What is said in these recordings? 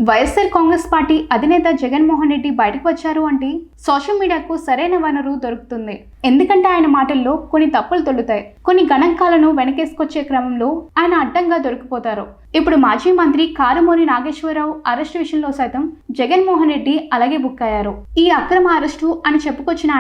YSR Congress party అధినేత జగన్మోహన్ రెడ్డి బయటకు వచ్చారు అంటే సోషల్ మీడియాకు సరైన వనరు దొరుకుతుంది. ఎందుకంటే ఆయన మాటల్లో కొన్ని తప్పులు తొలుతాయి, కొన్ని గణాంకాలను వెనకేసుకొచ్చే క్రమంలో ఆయన అడ్డంగా దొరికిపోతారు. ఇప్పుడు మాజీ మంత్రి కారుమూరి నాగేశ్వరరావు అరెస్టు విషయంలో సైతం జగన్మోహన్ రెడ్డి అలాగే బుక్ అయ్యారు. ఈ అక్రమ అరెస్టు అని చెప్పుకొచ్చిన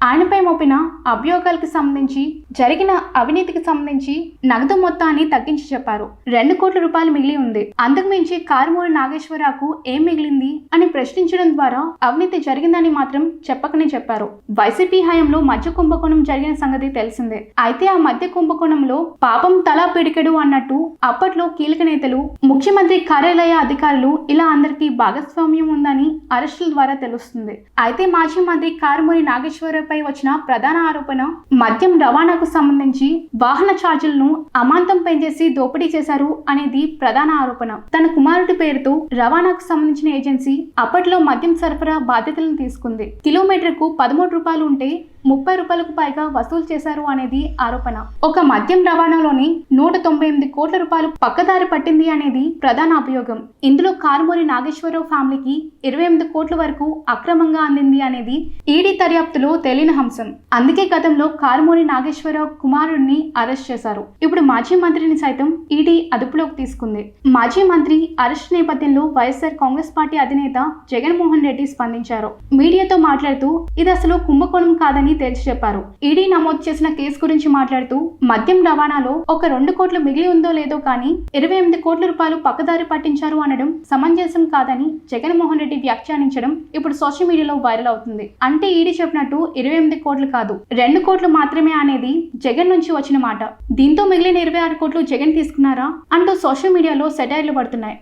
ఆయనపై మోపిన అభియోగాలకు సంబంధించి జరిగిన అవినీతికి సంబంధించి నగదు మొత్తాన్ని తగ్గించి చెప్పారు. 2 కోట్ల రూపాయలు మిగిలి ఉంది. అందుకు మించి కారుమూరి నాగేశ్వరరావుకు ఏం మిగిలింది అని ప్రశ్నించడం ద్వారా అవినీతి జరిగిందని మాత్రం చెప్పకనే చెప్పారు. వైసీపీ హయాంలో మద్య కుంభకోణం జరిగిన సంగతి తెలిసిందే. అయితే ఆ మద్య కుంభకోణంలో పాపం తలా పిడికెడు అన్నట్టు అప్పట్లో కీలక నేతలు, ముఖ్యమంత్రి కార్యాలయ అధికారులు ఇలా అందరికీ భాగస్వామ్యం ఉందని అరెస్టుల ద్వారా తెలుస్తుంది. అయితే మాజీ మంత్రి కారుమూరి నాగేశ్వరరావు పై వచ్చిన ప్రధాన ఆరోపణ మద్యం రవాణాకు సంబంధించి వాహన ఛార్జీలను అమాంతం పెంచేసి దోపిడీ చేశారు అనేది ప్రధాన ఆరోపణ. తన కుమారుడి పేరుతో రవాణాకు సంబంధించిన ఏజెన్సీ అప్పట్లో మద్యం సరఫరా బాధ్యతలను తీసుకుంది. కిలోమీటర్కు 13 రూపాయలు ఉంటే 30 రూపాయలకు పైగా వసూలు చేశారు అనేది ఆరోపణ. ఒక మద్యం రవాణాలోని 198 కోట్ల రూపాయలు పక్కదారి పట్టింది అనేది ప్రధాన అభియోగం. ఇందులో కారుమూరి నాగేశ్వరరావు ఫ్యామిలీకి 28 కోట్ల వరకు అక్రమంగా అందింది అనేది ఈడీ దర్యాప్తులో తేలిన అంశం. అందుకే గతంలో కారుమూరి నాగేశ్వరరావు కుమారుడిని అరెస్ట్ చేశారు. ఇప్పుడు మాజీ మంత్రిని సైతం ఈడీ అదుపులోకి తీసుకుంది. మాజీ మంత్రి అరెస్ట్ నేపథ్యంలో వైఎస్ఆర్ కాంగ్రెస్ పార్టీ అధినేత జగన్మోహన్ రెడ్డి స్పందించారు. మీడియాతో మాట్లాడుతూ ఇది అసలు కుంభకోణం కాదని తేల్చి చెప్పారు. ఈడీ నమోదు చేసిన కేసు గురించి మాట్లాడుతూ మద్యం రవాణాలో ఒక 2 కోట్లు మిగిలి ఉందో లేదో కానీ 28 కోట్ల రూపాయలు పక్కదారి పట్టించారు అనడం సమంజసం కాదని జగన్మోహన్ రెడ్డి వ్యాఖ్యానించడం ఇప్పుడు సోషల్ మీడియాలో వైరల్ అవుతుంది. అంటే ఈడీ చెప్పినట్టు 28 కోట్లు కాదు, 2 కోట్లు మాత్రమే అనేది జగన్ నుంచి వచ్చిన మాట. దీంతో మిగిలిన 26 కోట్లు జగన్ తీసుకున్నారా అంటూ సోషల్ మీడియాలో సెటైర్లు పడుతున్నాయి.